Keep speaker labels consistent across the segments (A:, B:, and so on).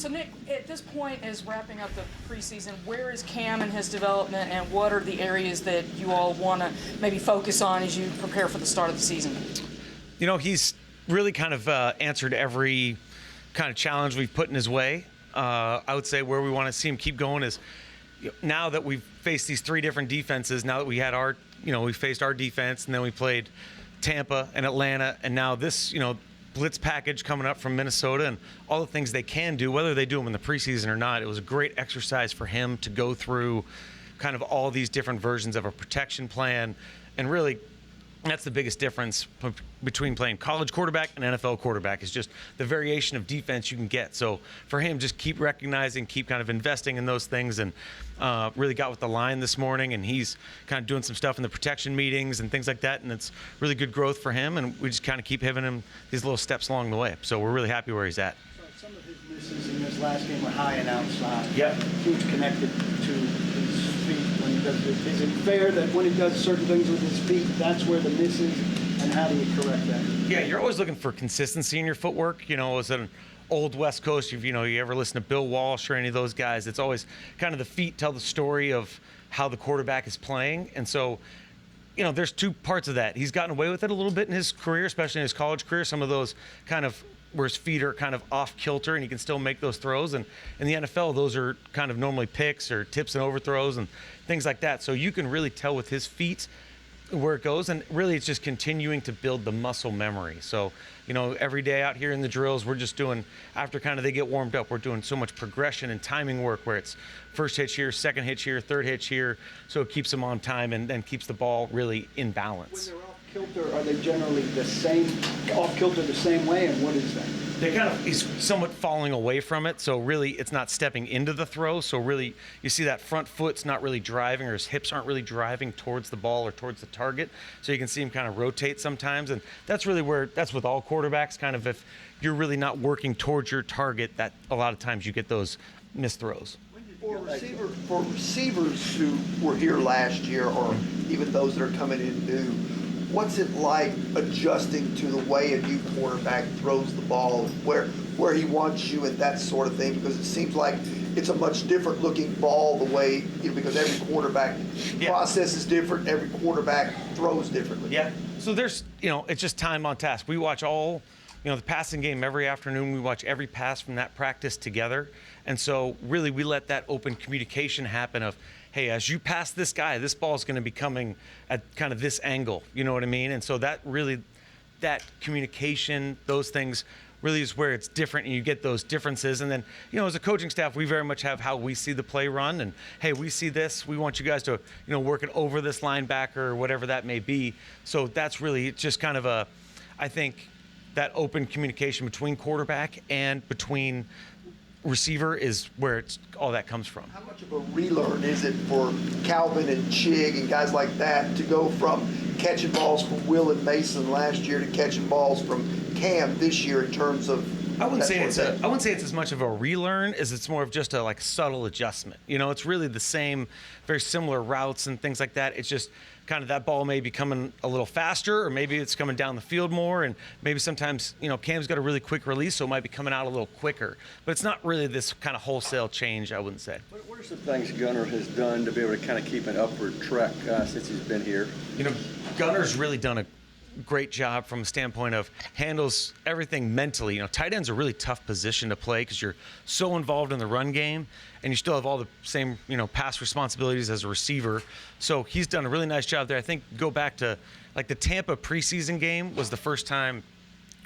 A: So, Nick, at this point, as wrapping up the preseason, where is Cam in his development, and what are the areas that you all want to maybe focus on as you prepare for the start of the season?
B: You know, he's really kind of answered every kind of challenge we've put in his way. I would say where we want to see him keep going is, now that we've faced these three different defenses, now that we had our, we faced our defense, and then we played Tampa and Atlanta, and now this, blitz package coming up from Minnesota, and all the things they can do, whether they do them in the preseason or not. It was a great exercise for him to go through kind of all these different versions of a protection plan, and really that's the biggest difference between playing college quarterback and NFL quarterback, is just the variation of defense you can get. So for him, just keep recognizing, keep kind of investing in those things, and really got with the line this morning, and he's kind of doing some stuff in the protection meetings and things like that, and it's really good growth for him, and we just kind of keep giving him these little steps along the way. So we're really happy where he's at.
C: So some of his misses in this last game were high and outside.
B: Yep.
C: Huge connected to his feet when he does it. Is it fair that when he does certain things with his feet, that's where the miss is, and how do you correct that?
B: Yeah, you're always looking for consistency in your footwork. As an old West Coast, you ever listen to Bill Walsh or any of those guys, it's always kind of the feet tell the story of how the quarterback is playing. And so, there's two parts of that. He's gotten away with it a little bit in his career, especially in his college career. Some of those kind of where his feet are kind of off kilter and he can still make those throws. And in the NFL, those are kind of normally picks or tips and overthrows and things like that. So you can really tell with his feet where it goes, and really it's just continuing to build the muscle memory. So, every day out here in the drills, we're just doing, after kind of they get warmed up, we're doing so much progression and timing work where it's first hitch here, second hitch here, third hitch here, so it keeps them on time and keeps the ball really in balance.
C: When they're off kilter, are they generally the same, off kilter the same way, and what is that?
B: He's somewhat falling away from it, so really it's not stepping into the throw. So really you see that front foot's not really driving, or his hips aren't really driving towards the ball or towards the target. So you can see him kind of rotate sometimes, and that's really that's with all quarterbacks, kind of if you're really not working towards your target, that a lot of times you get those missed throws.
D: For receivers who were here last year, or even those that are coming in new, what's it like adjusting to the way a new quarterback throws the ball, where he wants you and that sort of thing? Because it seems like it's a much different looking ball the way, because every quarterback process is different, every quarterback throws differently.
B: Yeah. So there's, it's just time on task. We watch all, the passing game every afternoon. We watch every pass from that practice together. And so really we let that open communication happen of, hey, as you pass this guy, this ball is going to be coming at kind of this angle. You know what I mean? And so that communication, those things really is where it's different, and you get those differences. And then, as a coaching staff, we very much have how we see the play run, and hey, we see this, we want you guys to, work it over this linebacker or whatever that may be. So that's really just kind of I think that open communication between quarterback and between receiver is where all that comes from.
D: How much of a relearn is it for Calvin and Chig and guys like that to go from catching balls from Will and Mason last year to catching balls from Cam this year in terms of? I wouldn't say it's
B: as much of a relearn as it's more of just a subtle adjustment. It's really the same, very similar routes and things like that. It's just kind of that ball may be coming a little faster, or maybe it's coming down the field more, and maybe sometimes, Cam's got a really quick release, so it might be coming out a little quicker. But it's not really this kind of wholesale change, I wouldn't say.
E: What are some things Gunnar has done to be able to kind of keep an upward trek since he's been here?
B: Gunnar's really done a great job from a standpoint of handles everything mentally. Tight end's a really tough position to play because you're so involved in the run game, and you still have all the same, pass responsibilities as a receiver. So he's done a really nice job there. I think go back to the Tampa preseason game was the first time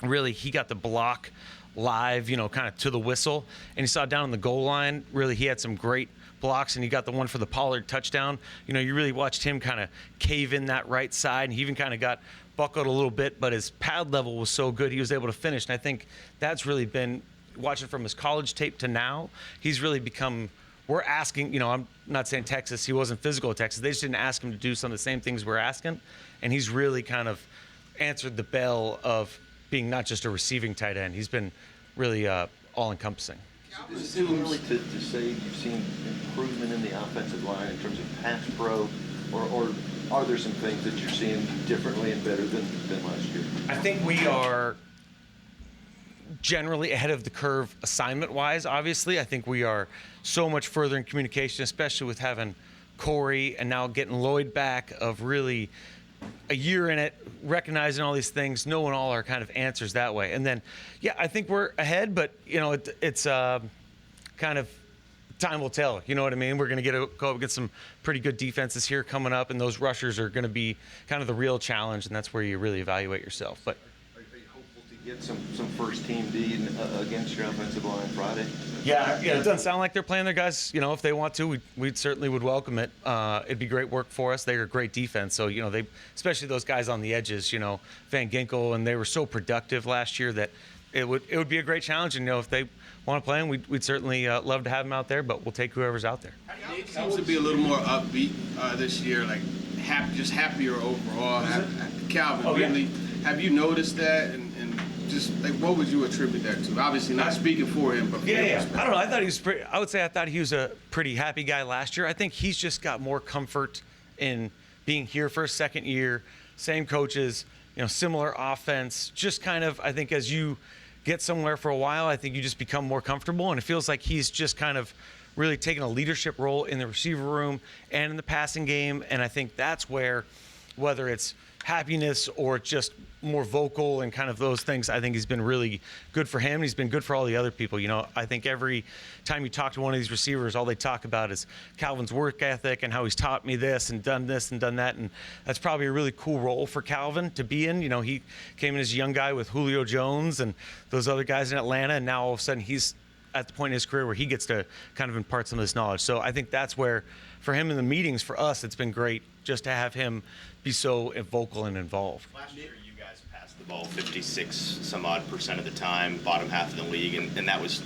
B: really he got the block live, kind of to the whistle. And you saw down on the goal line, really he had some great blocks, and he got the one for the Pollard touchdown. You really watched him kind of cave in that right side, and he even kind of got buckled a little bit, but his pad level was so good he was able to finish. And I think that's really been, watching from his college tape to now, he's really become, we're asking, I'm not saying Texas, he wasn't physical at Texas, they just didn't ask him to do some of the same things we're asking, and he's really kind of answered the bell of being not just a receiving tight end. He's been really all-encompassing.
F: Is it too early to say you've seen improvement in the offensive line in terms of pass pro, or are there some things that you're seeing differently and better than last year?
B: I think generally ahead of the curve assignment-wise, obviously. I think we are so much further in communication, especially with having Corey and now getting Lloyd back, of really a year in it, recognizing all these things, knowing all our kind of answers that way. And then, yeah, I think we're ahead, but, it's kind of time will tell. You know what I mean? We're going to go up against some pretty good defenses here coming up, and those rushers are going to be kind of the real challenge, and that's where you really evaluate yourself. But
F: Are you hopeful to get some first team D against your offensive line Friday?
B: yeah, it doesn't sound like they're playing their guys. If they want to, we certainly would welcome it. It'd be great work for us. They're a great defense. So, they, especially those guys on the edges, Van Ginkel, and they were so productive last year that it would be a great challenge. And, if they want to play them, we'd certainly love to have them out there, but we'll take whoever's out there.
G: It seems to be a little more upbeat this year, like just happier overall. Calvin,
B: Oh, yeah.
G: really, have you noticed that? And just like, what would you attribute that to? Obviously, not speaking for him, but from your
B: Yeah.
G: perspective.
B: I don't know. I thought he was a pretty happy guy last year. I think he's just got more comfort in being here for a second year, same coaches, similar offense. Just kind of, I think as you get somewhere for a while, I think you just become more comfortable, and it feels like he's just kind of really taken a leadership role in the receiver room and in the passing game. And I think that's where, whether it's happiness or just more vocal and kind of those things, I think he's been really good for him. He's been good for all the other people. I think every time you talk to one of these receivers, all they talk about is Calvin's work ethic and how he's taught me this and done that. And that's probably a really cool role for Calvin to be in. He came in as a young guy with Julio Jones and those other guys in Atlanta, and now all of a sudden he's at the point in his career where he gets to kind of impart some of this knowledge. So I think that's where, for him in the meetings, for us, it's been great just to have him be so vocal and involved.
H: Last year, you guys passed the ball 56% of the time, bottom half of the league, and that was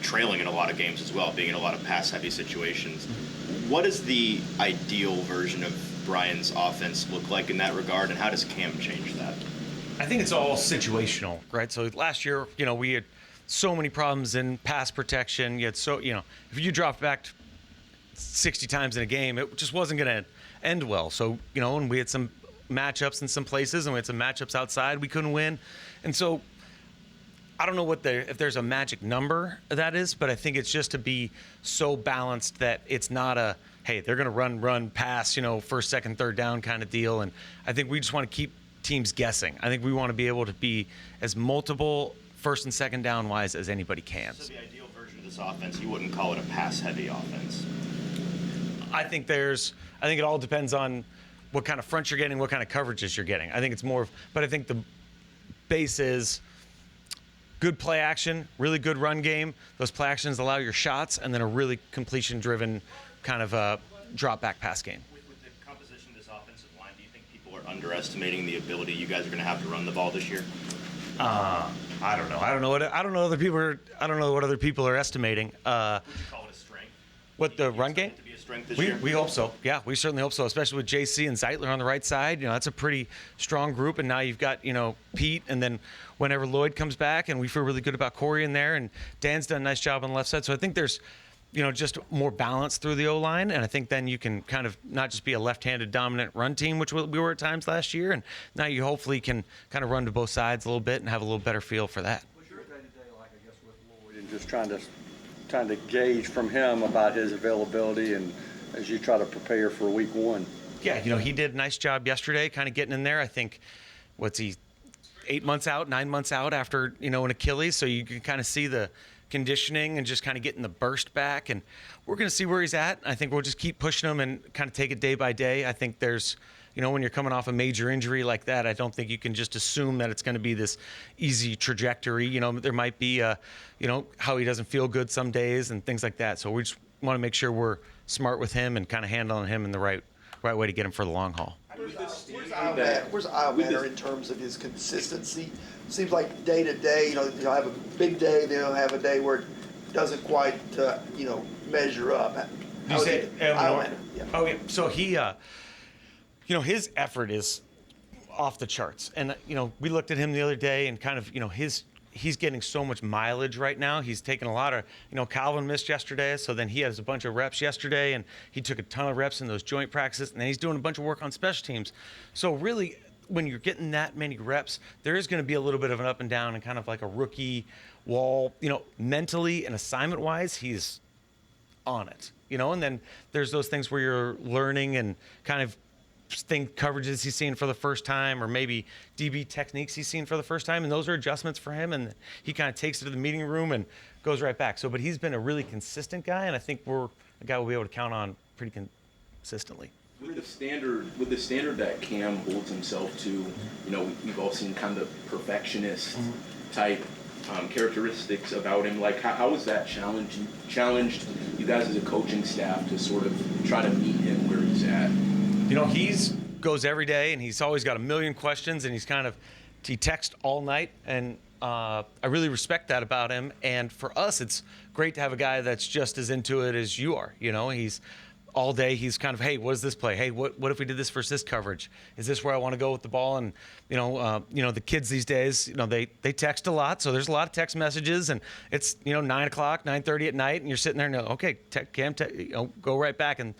H: trailing in a lot of games as well, being in a lot of pass-heavy situations. What does the ideal version of Brian's offense look like in that regard, and how does Cam change that?
B: I think it's all situational, right? So last year, we had so many problems in pass protection. If you dropped back 60 times in a game, it just wasn't going to end well. So, and we had some matchups in some places, and we had some matchups outside we couldn't win. And so I don't know if there's a magic number that is, but I think it's just to be so balanced that it's not a, hey, they're going to run, pass, first, second, third down kind of deal. And I think we just want to keep teams guessing. I think we want to be able to be as multiple first and second down wise as anybody can.
H: So the ideal version of this offense, you wouldn't call it a pass-heavy offense.
B: I think it all depends on what kind of front you're getting, what kind of coverages you're getting. I think it's more, but I think the base is good play action, really good run game. Those play actions allow your shots, and then a really completion-driven kind of drop back pass game.
H: With the composition of this offensive line, do you think people are underestimating the ability you guys are going to have to run the ball this year?
B: I don't know. I don't know what other people are estimating.
H: Would you call it a strength?
B: What, the run game?
H: To be a strength this year?
B: We hope so. Yeah, we certainly hope so, especially with JC and Zeitler on the right side. That's a pretty strong group. And now you've got, Pete, and then whenever Lloyd comes back, and we feel really good about Corey in there, and Dan's done a nice job on the left side. So I think there's, just more balance through the O-line. And I think then you can kind of not just be a left-handed dominant run team, which we were at times last year. And now you hopefully can kind of run to both sides a little bit and have a little better feel for that.
E: What's your day-to-day like, I guess, with Lloyd, and just trying to gauge from him about his availability, and as you try to prepare for week one?
B: Yeah, he did a nice job yesterday kind of getting in there. I think, 9 months out after, an Achilles. So you can kind of see the conditioning and just kind of getting the burst back. And we're going to see where he's at. I think we'll just keep pushing him and kind of take it day by day. I think there's, when you're coming off a major injury like that, I don't think you can just assume that it's going to be this easy trajectory. There might be, how he doesn't feel good some days and things like that. So we just want to make sure we're smart with him and kind of handling him in the right way to get him for the long haul.
D: Where's Iowa in terms of his consistency? Seems like day to day, you'll have a big day, then you'll have a day where it doesn't quite, measure up.
B: You say
D: Iowa, yeah.
B: Oh, yeah. So he, his effort is off the charts. And, we looked at him the other day and kind of, he's getting so much mileage right now. He's taking a lot of, Calvin missed yesterday, so then he has a bunch of reps yesterday, and he took a ton of reps in those joint practices, and then he's doing a bunch of work on special teams. So really, when you're getting that many reps, there is going to be a little bit of an up and down and kind of like a rookie wall, mentally and assignment wise, he's on it, and then there's those things where you're learning and kind of think coverages he's seen for the first time, or maybe DB techniques he's seen for the first time, and those are adjustments for him, and he kind of takes it to the meeting room and goes right back. But he's been a really consistent guy, and I think we're a guy we'll be able to count on pretty consistently.
I: With the standard that Cam holds himself to, we've all seen kind of perfectionist type characteristics about him. Like, how has that challenged you guys as a coaching staff to sort of try to meet him where he's at?
B: He's goes every day, and he's always got a million questions, and he texts all night, and I really respect that about him. And for us, it's great to have a guy that's just as into it as you are. He's all day. He's kind of, hey, what is this play? Hey, what if we did this versus this coverage? Is this where I want to go with the ball? And the kids these days, they text a lot, so there's a lot of text messages, and it's 9 o'clock, 9:30 at night, and you're sitting there and okay, Cam, go right back, and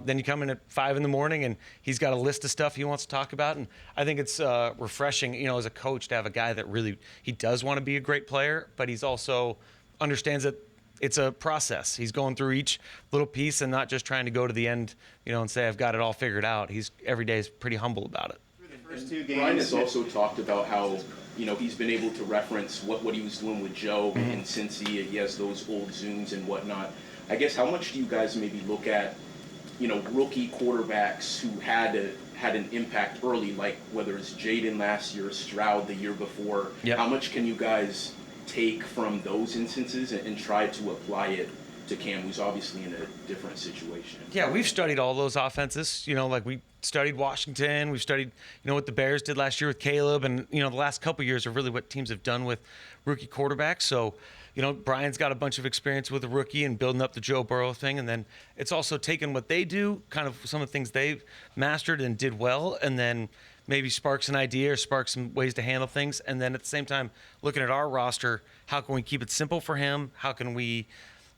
B: then you come in at 5 in the morning, and he's got a list of stuff he wants to talk about. And I think it's refreshing, as a coach, to have a guy that really, he does want to be a great player, but he's also understands that it's a process. He's going through each little piece and not just trying to go to the end, and say, I've got it all figured out. Every day is pretty humble about it.
I: First two games, Brian has also talked about how, he's been able to reference what he was doing with Joe and Cincy. He has those old Zooms and whatnot. I guess, how much do you guys maybe look at, rookie quarterbacks who had an impact early, like whether it's Jaden last year, Stroud the year before?
B: Yep.
I: How much can you guys take from those instances and try to apply it to Cam, who's obviously in a different situation?
B: Yeah, we've studied all those offenses. Like we studied Washington. We've studied, what the Bears did last year with Caleb. And, the last couple of years are really what teams have done with rookie quarterbacks. So, Brian's got a bunch of experience with a rookie and building up the Joe Burrow thing. And then it's also taken what they do, kind of some of the things they've mastered and did well, and then maybe sparks an idea or sparks some ways to handle things. And then at the same time, looking at our roster, how can we keep it simple for him? How can we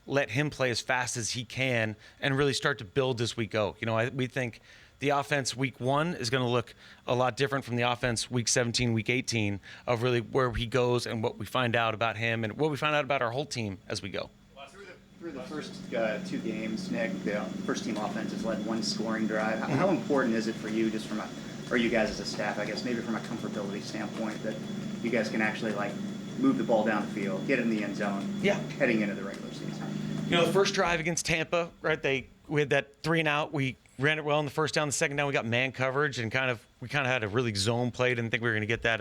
B: let him play as fast as he can and really start to build as we go? We think the offense week 1 is going to look a lot different from the offense week 17, week 18, of really where he goes and what we find out about him and what we find out about our whole team as we go.
J: Through the first 2 games, Nick, the first team offense has led 1 scoring drive. How important is it for you, just or you guys as a staff, I guess, maybe from a comfortability standpoint, that you guys can actually move the ball down the field, get it in the end zone, heading into the regular season?
B: The first drive against Tampa, right? We had that 3 and out. We ran it well in the first down. The second down, we got man coverage, and we had a really zone play. Didn't think we were going to get that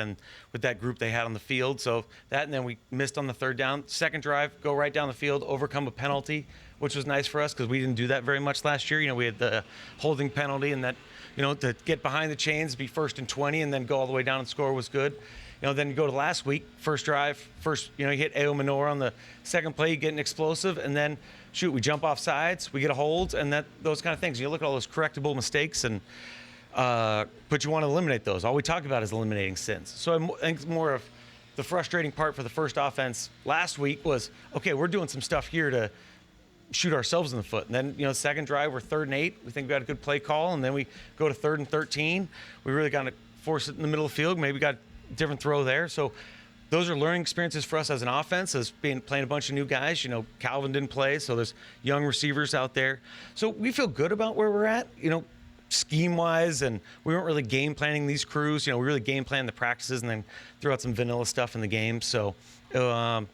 B: with that group they had on the field. So that, and then we missed on the third down. Second drive, go right down the field, overcome a penalty, which was nice for us because we didn't do that very much last year. We had the holding penalty, and that, to get behind the chains, be 1st and 20, and then go all the way down and score was good. Then you go to last week, first drive, you hit A.O. Manor on the second play, you get an explosive, and then, we jump off sides, we get a hold, and those kind of things. You look at all those correctable mistakes, and but you want to eliminate those. All we talk about is eliminating sins. So I think more of the frustrating part for the first offense last week was, okay, we're doing some stuff here to shoot ourselves in the foot. And then, second drive, we're 3rd and 8. We think we got a good play call, and then we go to 3rd and 13. We really got to force it in the middle of the field. Maybe got different throw there. So those are learning experiences for us as an offense, as playing a bunch of new guys. Calvin didn't play, so there's young receivers out there. So we feel good about where we're at, scheme-wise, and we weren't really game planning these crews. We really game planned the practices and then threw out some vanilla stuff in the game. So I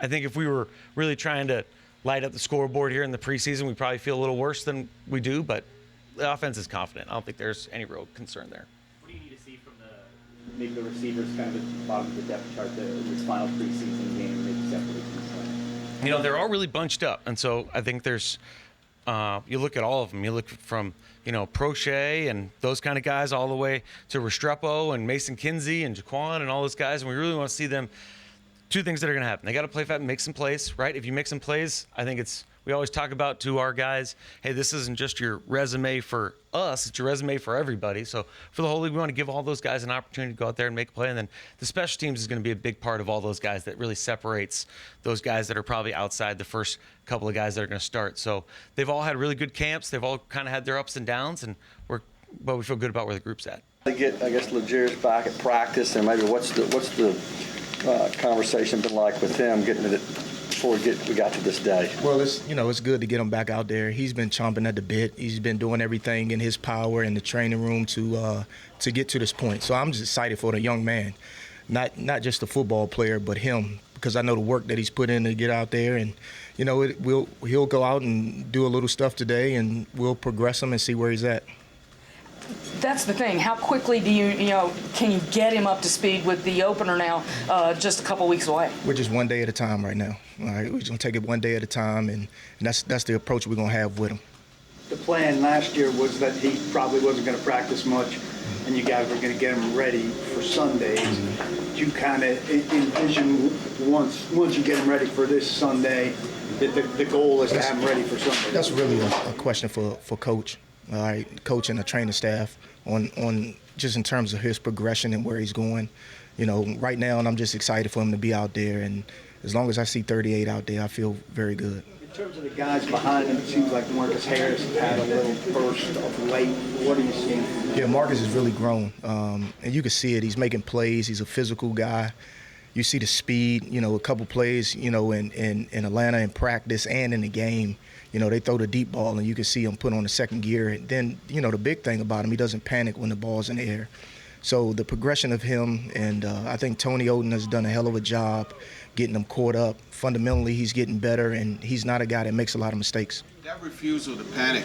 B: think if we were really trying to light up the scoreboard here in the preseason, we probably feel a little worse than we do, but the offense is confident. I don't think there's any real concern there.
J: What do you need to see from maybe the receivers kind of at the bottom of the depth chart, this final preseason game, maybe separately from this?
B: They're all really bunched up, and so I think there's you look at all of them. You look from Prochet and those kind of guys all the way to Restrepo and Mason Kinsey and Jaquan and all those guys, and we really want to see them. 2 things that are going to happen. They got to play fast and make some plays, right? If you make some plays, I think we always talk about to our guys, hey, this isn't just your resume for us, it's your resume for everybody. So for the whole league, we want to give all those guys an opportunity to go out there and make a play. And then the special teams is going to be a big part of all those guys that really separates those guys that are probably outside the first couple of guys that are going to start. So they've all had really good camps. They've all kind of had their ups and downs, but we feel good about where the group's at.
E: To get, I guess, Legarius back at practice, and maybe what's the conversation been like with him getting it before we got to this day?
K: Well, it's good to get him back out there. He's been chomping at the bit. He's been doing everything in his power in the training room to get to this point. So I'm just excited for the young man, not just the football player, but him, because I know the work that he's put in to get out there, and he'll go out and do a little stuff today, and we'll progress him and see where he's at.
A: That's the thing. How quickly can you get him up to speed with the opener now, just a couple weeks away?
K: We're just one day at a time right now. All right, we're just gonna take it one day at a time, and that's the approach we're gonna have with him.
C: The plan last year was that he probably wasn't going to practice much, and you guys were going to get him ready for Sundays. Do you kind of envision once you get him ready for this Sunday, the goal is to have him ready for Sunday?
K: That's really a question for Coach. All right, coach and the training staff on just in terms of his progression and where he's going. Right now, and I'm just excited for him to be out there. And as long as I see 38 out there, I feel very good.
C: In terms of the guys behind him, it seems like Marcus Harris has had a little burst of late. What are you seeing?
K: Yeah, Marcus has really grown, and you can see it. He's making plays. He's a physical guy. You see the speed. A couple plays. In Atlanta in practice and in the game. They throw the deep ball, and you can see him put on the second gear. And then, the big thing about him, he doesn't panic when the ball's in the air. So the progression of him, and I think Tony Oden has done a hell of a job getting him caught up. Fundamentally, he's getting better, and he's not a guy that makes a lot of mistakes.
G: That refusal to panic,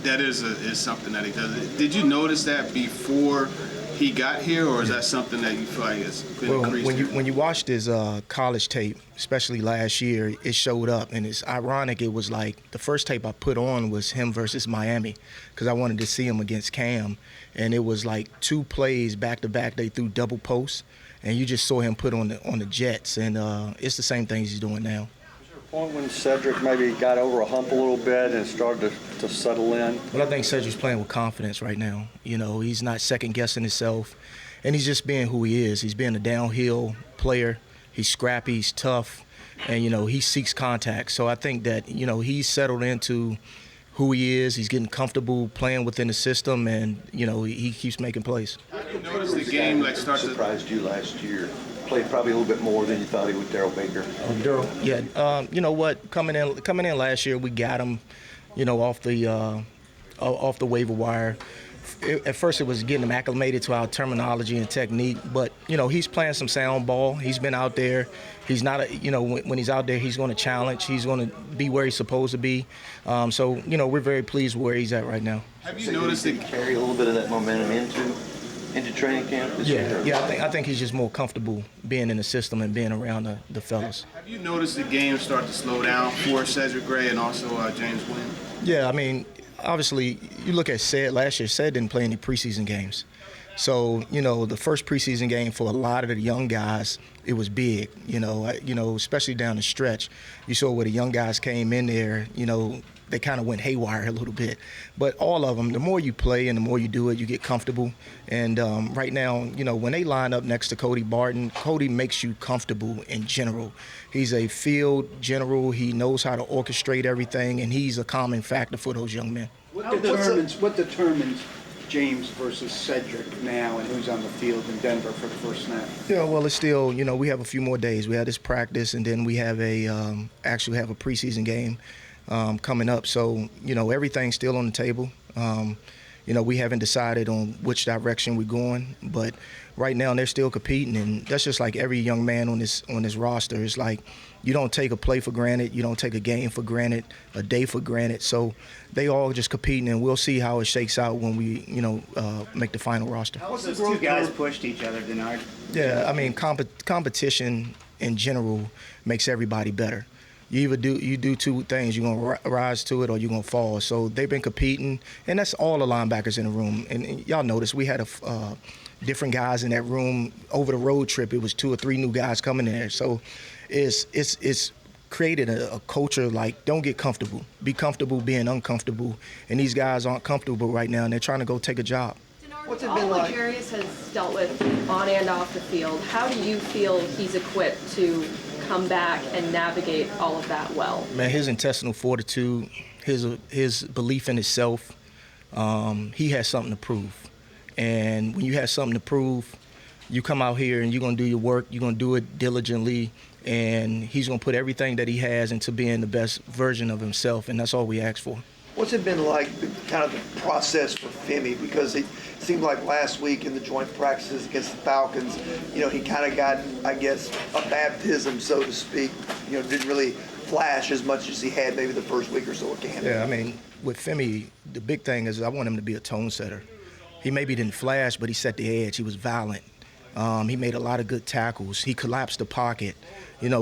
G: that is something that he does. Did you notice that before he got here, or is that something that you feel like has been increased?
K: When you watched his college tape, especially last year, it showed up, and it's ironic. It was like the first tape I put on was him versus Miami, because I wanted to see him against Cam, and it was like 2 plays back to back. They threw double posts, and you just saw him put on the Jets, and it's the same things he's doing now.
E: Was there a point when Cedric maybe got over a hump a little bit and started to settle in?
K: Well, I think Cedric's playing with confidence right now. He's not second-guessing himself, and he's just being who he is. He's being a downhill player. He's scrappy, he's tough, and, he seeks contact. So I think that, he's settled into who he is. He's getting comfortable playing within the system, and, he keeps making plays.
G: You noticed the game
F: surprised you last year. Played probably a little bit more than you thought he would, Darryl Baker.
K: Yeah, you know what? Coming in last year, we got him, off the waiver wire. At first, it was getting him acclimated to our terminology and technique, but he's playing some sound ball. He's been out there. He's not when he's out there, he's going to challenge. He's going to be where he's supposed to be. So we're very pleased with where he's at right now.
G: Have you noticed it
F: carry a little bit of that momentum into training camp this year?
K: Yeah, I think he's just more comfortable being in the system and being around the fellas.
G: Have you noticed the game start to slow down for Cedric Gray and also James Williams?
K: Yeah, I mean, obviously, you look at Ced last year. Ced didn't play any preseason games. So, the first preseason game for a lot of the young guys, it was big, especially down the stretch. You saw where the young guys came in there, they kind of went haywire a little bit. But all of them, the more you play and the more you do it, you get comfortable. And right now, when they line up next to Cody Barton, Cody makes you comfortable in general. He's a field general. He knows how to orchestrate everything, and he's a calming factor for those young men.
C: What determines James versus Cedric now, and who's on the field in Denver for the first snap?
K: Yeah, well, it's still, we have a few more days. We had this practice, and then we have actually have a preseason game coming up. So, everything's still on the table. We haven't decided on which direction we're going, but right now they're still competing, and that's just like every young man on this roster. It's like you don't take a play for granted, you don't take a game for granted, a day for granted. So they all just competing, and we'll see how it shakes out when we, make the final roster.
J: How those 2 guys pushed each other, Dennard?
K: Yeah, I mean, competition in general makes everybody better. You do 2 things. You're going to rise to it or you're going to fall. So they've been competing, and that's all the linebackers in the room. And y'all notice we had different guys in that room. Over the road trip, it was 2 or 3 new guys coming in there. So it's created a culture like, don't get comfortable. Be comfortable being uncomfortable. And these guys aren't comfortable right now, and they're trying to go take a job.
L: What's it been like? Legarius has dealt with on and off the field. How do you feel he's equipped to come back and navigate all of that well?
K: Man, his intestinal fortitude, his belief in himself, he has something to prove. And when you have something to prove, you come out here and you're going to do your work. You're going to do it diligently. And he's going to put everything that he has into being the best version of himself. And that's all we ask for.
D: What's it been like, kind of the process for Femi? Because it seemed like last week in the joint practices against the Falcons, he kind of got, I guess, a baptism, so to speak. Didn't really flash as much as he had maybe the first week or so of camp.
K: Yeah, I mean, with Femi, the big thing is I want him to be a tone setter. He maybe didn't flash, but he set the edge. He was violent. He made a lot of good tackles. He collapsed the pocket.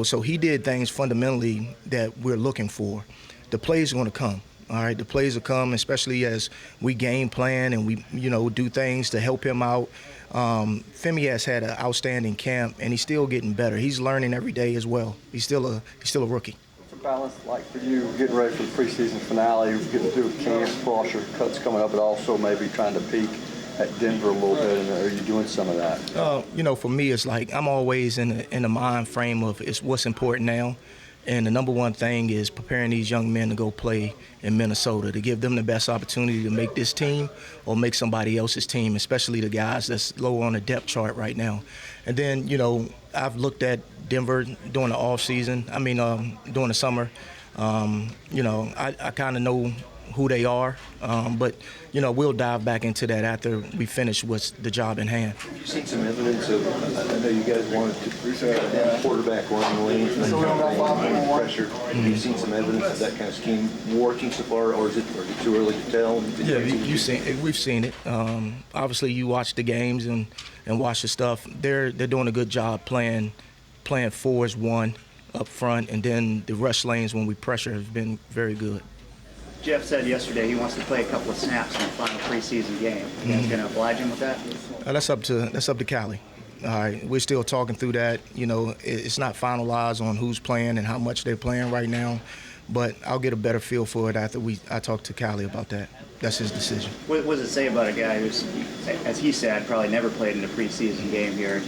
K: So he did things fundamentally that we're looking for. The plays are going to come. All right, the plays will come, especially as we game plan and we, do things to help him out. Femi has had an outstanding camp, and he's still getting better. He's learning every day as well. He's still a rookie.
E: What's the balance like for you getting ready for the preseason finale, getting through camp, plus your cuts coming up, but also maybe trying to peak at Denver a little bit? And are you doing some of that?
K: For me, it's like I'm always in the mind frame of it's what's important now. And the number one thing is preparing these young men to go play in Minnesota, to give them the best opportunity to make this team or make somebody else's team, especially the guys that's lower on the depth chart right now. And then, I've looked at Denver during the off season. During the summer. I kind of know who they are, but we'll dive back into that after we finish what's the job in hand.
F: You've seen some evidence of, I know you guys wanted to quarterback running lanes and that kind of pressure. Have you seen some evidence of that kind of scheme working so far, or is it too early to tell?
K: Yeah, we've seen it. Obviously, you watch the games and watch the stuff. They're doing a good job playing 4-1 up front, and then the rush lanes when we pressure has been very good.
J: Jeff said yesterday he wants to play a couple of snaps in the final preseason game. You guys going to oblige him with that?
K: That's up to Cali. All right, we're still talking through that. It's not finalized on who's playing and how much they're playing right now, but I'll get a better feel for it after I talk to Cali about that. That's his decision.
J: What does it say about a guy who's, as he said, probably never played in a preseason game here,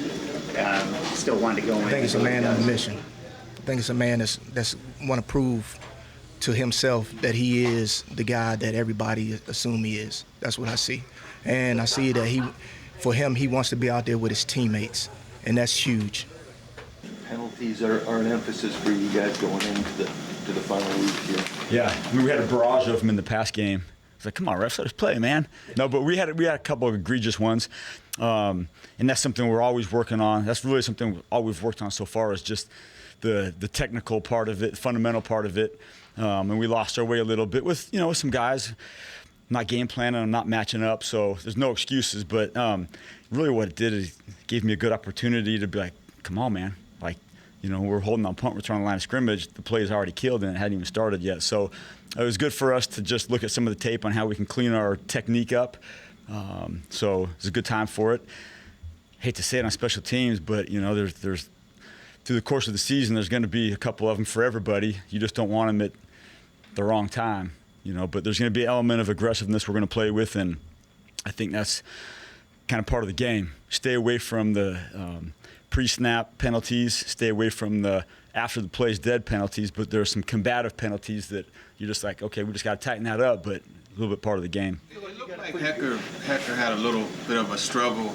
J: still wanted to go in?
K: I think it's a man on a mission. I think it's a man that's want to prove to himself that he is the guy that everybody assume he is. That's what I see. And I see that he wants to be out there with his teammates, and that's huge.
F: Penalties are an emphasis for you guys going into the final week here.
M: Yeah, we had a barrage of them in the past game. It's like, come on, refs, let us play, man. No, but we had a couple of egregious ones, and that's something we're always working on. That's really something all we've worked on so far is just the technical part of it, the fundamental part of it. And we lost our way a little bit with some guys not game planning and not matching up, so there's no excuses. But really what it did is it gave me a good opportunity to be like, come on, man. Like, we're holding on punt return on the line of scrimmage. The play is already killed and it hadn't even started yet. So it was good for us to just look at some of the tape on how we can clean our technique up. So it's a good time for it. Hate to say it on special teams, but, there's through the course of the season, there's going to be a couple of them for everybody. You just don't want them at the wrong time, but there's going to be an element of aggressiveness we're going to play with, and I think that's kind of part of the game. Stay away from the pre-snap penalties, stay away from the after the play's dead penalties, but there are some combative penalties that you're just like, okay, we just got to tighten that up, but a little bit part of the game.
G: It looked like Hecker had a little bit of a struggle.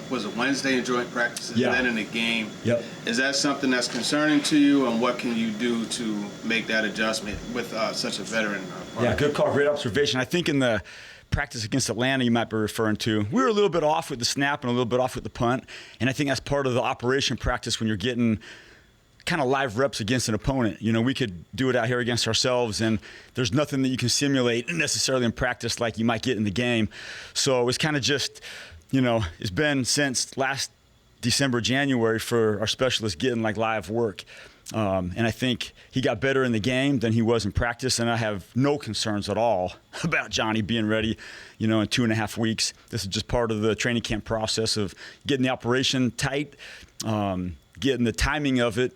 G: Was it Wednesday in joint practices and then in the game?
M: Yep.
G: Is that something that's concerning to you, and what can you do to make that adjustment with such a veteran?
M: Yeah, good call, great observation. I think in the practice against Atlanta you might be referring to, we were a little bit off with the snap and a little bit off with the punt, and I think that's part of the operation practice when you're getting kind of live reps against an opponent. We could do it out here against ourselves, and there's nothing that you can simulate necessarily in practice like you might get in the game. So it's kind of just, it's been since last December, January for our specialists getting like live work. And I think he got better in the game than he was in practice, and I have no concerns at all about Johnny being ready, in 2.5 weeks. This is just part of the training camp process of getting the operation tight, getting the timing of it,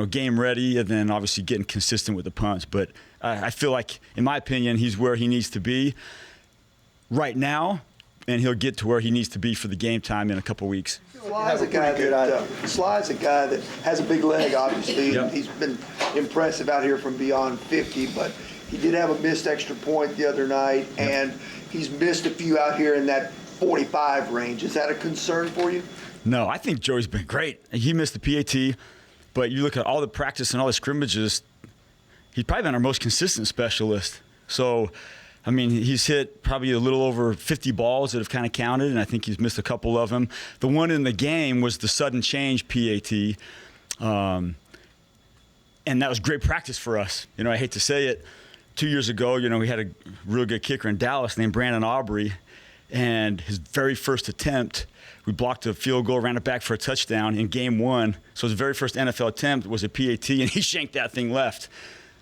M: game ready, and then obviously getting consistent with the punts. But I feel like, in my opinion, he's where he needs to be right now, and he'll get to where he needs to be for the game time in a couple weeks.
D: Sly's a guy that has a big leg, obviously. Yep. He's been impressive out here from beyond 50, but he did have a missed extra point the other night, and he's missed a few out here in that 45 range. Is that a concern for you?
M: No, I think Joey's been great. He missed the PAT, but you look at all the practice and all the scrimmages, he's probably been our most consistent specialist. So, I mean, he's hit probably a little over 50 balls that have kind of counted, and I think he's missed a couple of them. The one in the game was the sudden change PAT, and that was great practice for us. You know, I hate to say it, 2 years ago, you know, we had a real good kicker in Dallas named Brandon Aubrey, and his very first attempt, we blocked a field goal, ran it back for a touchdown in game one. So his very first NFL attempt was a PAT, and he shanked that thing left.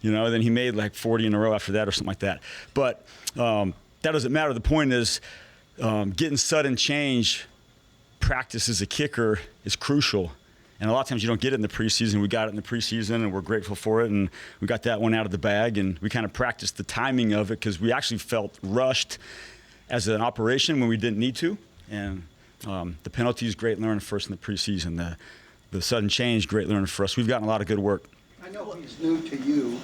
M: You know, then he made like 40 in a row after that or something like that. But that doesn't matter. The point is getting sudden change practice as a kicker is crucial. And a lot of times you don't get it in the preseason. We got it in the preseason, and we're grateful for it. And we got that one out of the bag, and we kind of practiced the timing of it because we actually felt rushed as an operation when we didn't need to. And the penalties, great learning for us in the preseason. The sudden change, great learning for us. We've gotten a lot of good work.
C: I know he's new to you,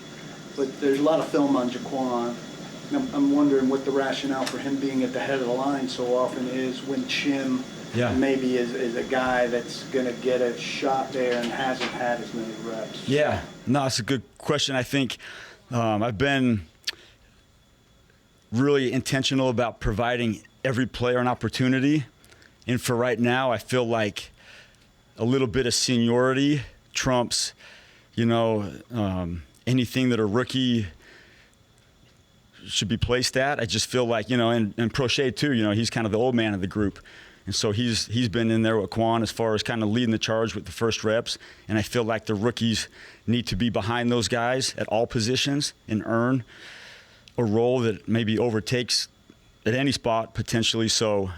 C: but there's a lot of film on Jaquan. I'm wondering what the rationale for him being at the head of the line so often is when Chim maybe is a guy that's going to get a shot there and hasn't had as many reps.
M: Yeah, no, it's a good question. I think I've been really intentional about providing every player an opportunity. And for right now, I feel like a little bit of seniority trumps, you know, anything that a rookie should be placed at. I just feel like, you know, and Prochet too, you know, he's kind of the old man of the group. And so he's been in there with Quan as far as kind of leading the charge with the first reps. And I feel like the rookies need to be behind those guys at all positions and earn a role that maybe overtakes at any spot potentially. So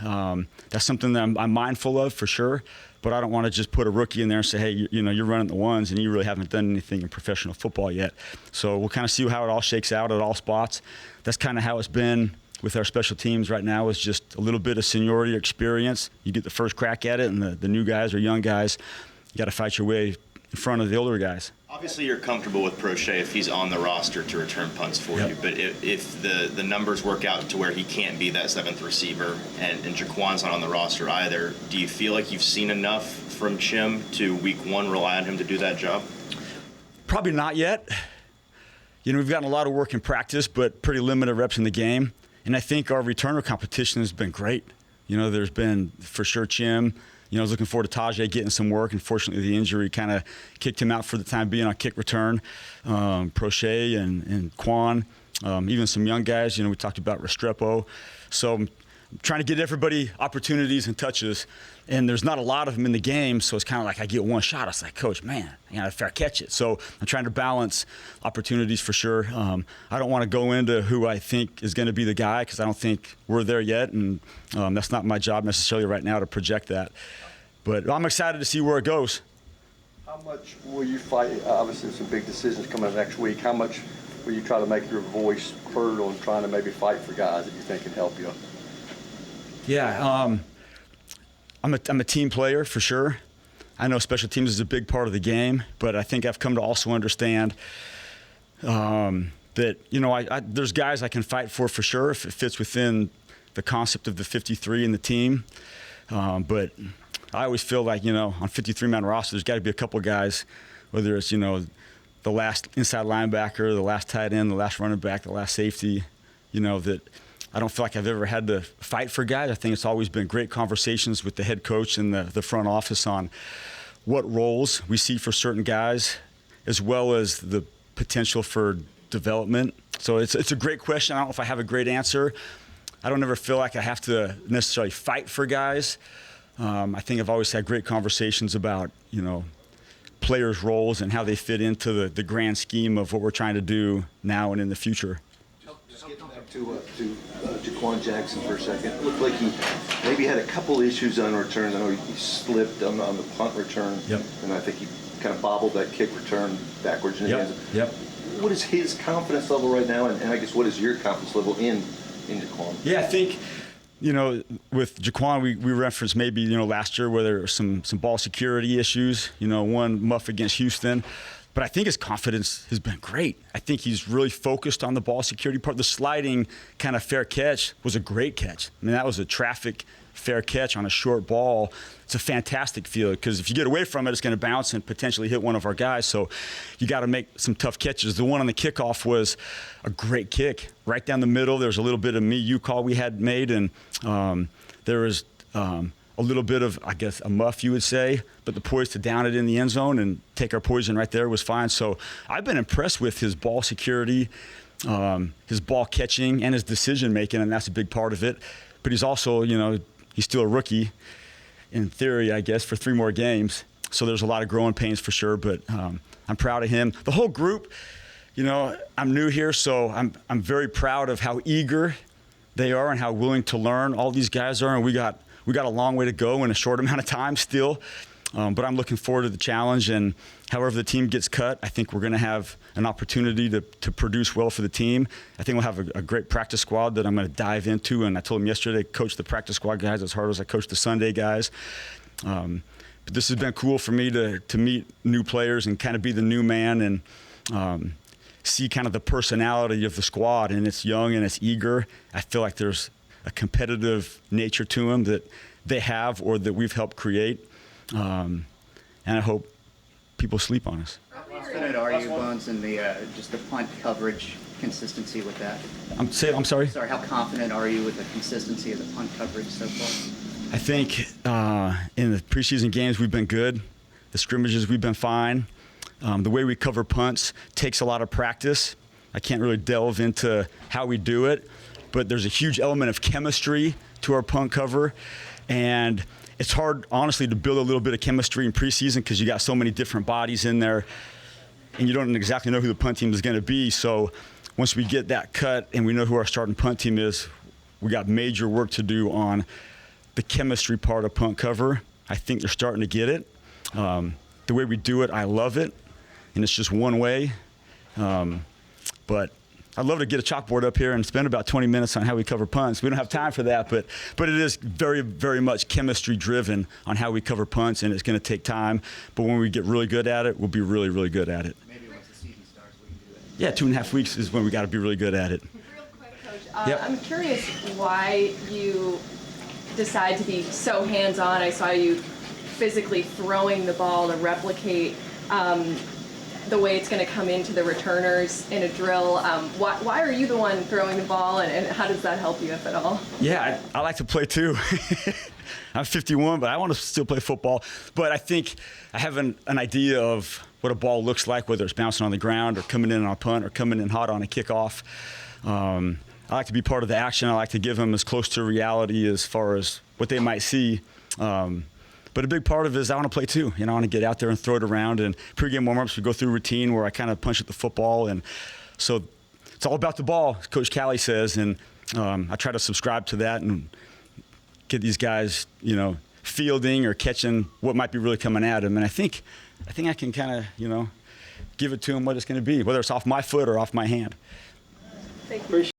M: that's something that I'm mindful of for sure. But I don't want to just put a rookie in there and say, hey, you know, you're running the ones and you really haven't done anything in professional football yet. So we'll kind of see how it all shakes out at all spots. That's kind of how it's been with our special teams right now, is just a little bit of seniority or experience. You get the first crack at it, and the new guys or young guys, you got to fight your way in front of the older guys.
H: Obviously, you're comfortable with Prochet if he's on the roster to return punts for you. But if the numbers work out to where he can't be that seventh receiver and Jaquan's not on the roster either, do you feel like you've seen enough from Chim to week one rely on him to do that job?
M: Probably not yet. You know, we've gotten a lot of work in practice, but pretty limited reps in the game. And I think our returner competition has been great. You know, there's been, for sure, Chim. You know, I was looking forward to Tajay getting some work. Unfortunately, the injury kind of kicked him out for the time being on kick return. Prochet and Quan, even some young guys. You know, we talked about Restrepo. So I'm trying to get everybody opportunities and touches. And there's not a lot of them in the game, so it's kind of like I get one shot. I was like, Coach, man, I got to fair catch it. So I'm trying to balance opportunities for sure. I don't want to go into who I think is going to be the guy because I don't think we're there yet, and that's not my job necessarily right now to project that. But I'm excited to see where it goes.
E: How much will you fight? Obviously, some big decisions coming up next week. How much will you try to make your voice heard on trying to maybe fight for guys that you think can help you?
M: Yeah, I'm a team player for sure. I know special teams is a big part of the game, but I think I've come to also understand that, you know, there's guys I can fight for sure if it fits within the concept of the 53 and the team. But I always feel like, you know, on 53-man roster, there's got to be a couple guys, whether it's, you know, the last inside linebacker, the last tight end, the last running back, the last safety, you know, that I don't feel like I've ever had to fight for guys. I think it's always been great conversations with the head coach and the front office on what roles we see for certain guys, as well as the potential for development. So it's a great question. I don't know if I have a great answer. I don't ever feel like I have to necessarily fight for guys. I think I've always had great conversations about, you know, players' roles and how they fit into the grand scheme of what we're trying to do now and in the future.
F: Just getting back to Jaquan Jackson for a second. It looked like he maybe had a couple issues on return. I know he slipped on the punt return, and I think he kind of bobbled that kick return backwards in the end zone. What is his confidence level right now, and I guess what is your confidence level in Jaquan?
M: Yeah, I think, you know, with Jaquan, we referenced maybe, you know, last year where there were some ball security issues. You know, one muff against Houston. But I think his confidence has been great. I think he's really focused on the ball security part. The sliding kind of fair catch was a great catch. I mean, that was a traffic fair catch on a short ball. It's a fantastic feel because if you get away from it, it's going to bounce and potentially hit one of our guys. So you got to make some tough catches. The one on the kickoff was a great kick right down the middle. There was a little bit of you call we had made, and there was a little bit of, I guess, a muff, you would say, but the poise to down it in the end zone and take our poison right there was fine. So I've been impressed with his ball security, his ball catching, and his decision making, and that's a big part of it. But he's also, he's still a rookie, in theory, I guess, for 3 more games. So there's a lot of growing pains for sure, but I'm proud of him. The whole group, I'm new here, so I'm very proud of how eager they are and how willing to learn all these guys are, and we got a long way to go in a short amount of time still. But I'm looking forward to the challenge, and however the team gets cut, I think we're going to have an opportunity to produce well for the team. I think we'll have a great practice squad that I'm going to dive into, and I told him yesterday, coach the practice squad guys as hard as I coach the Sunday guys. But this has been cool for me to meet new players and kind of be the new man and see kind of the personality of the squad, and it's young and it's eager. I feel like there's a competitive nature to them that they have or that we've helped create. And I hope people sleep on us.
J: How confident are you, Bones, in just the punt coverage consistency with that?
M: I'm sorry?
J: Sorry, how confident are you with the consistency of the punt coverage so far?
M: I think in the preseason games we've been good. The scrimmages we've been fine. The way we cover punts takes a lot of practice. I can't really delve into how we do it, but there's a huge element of chemistry to our punt cover, and it's hard, honestly, to build a little bit of chemistry in preseason because you got so many different bodies in there, and you don't exactly know who the punt team is going to be. So once we get that cut and we know who our starting punt team is, we got major work to do on the chemistry part of punt cover. I think they're starting to get it. The way we do it, I love it, and it's just one way. But I'd love to get a chalkboard up here and spend about 20 minutes on how we cover punts. We don't have time for that, but it is very, very much chemistry driven on how we cover punts, and it's going to take time. But when we get really good at it, we'll be really, really good at it.
J: Maybe once the season starts, we can do it.
M: Yeah, 2.5 weeks is when we got to be really good at it.
L: Real quick, Coach,
M: Yep.
L: I'm curious why you decide to be so hands-on. I saw you physically throwing the ball to replicate the way it's going to come into the returners in a drill. Why are you the one throwing the ball, and how does that help you, if at all?
M: Yeah, I like to play too. I'm 51, but I want to still play football. But I think I have an idea of what a ball looks like, whether it's bouncing on the ground or coming in on a punt or coming in hot on a kickoff. I like to be part of the action. I like to give them as close to reality as far as what they might see. But a big part of it is I want to play too. I want to get out there and throw it around. And pregame warm-ups, we go through a routine where I kind of punch at the football. And so it's all about the ball, as Coach Callie says. And I try to subscribe to that and get these guys, fielding or catching what might be really coming at them. And I think I can kind of, give it to them what it's going to be, whether it's off my foot or off my hand.
L: Thank you.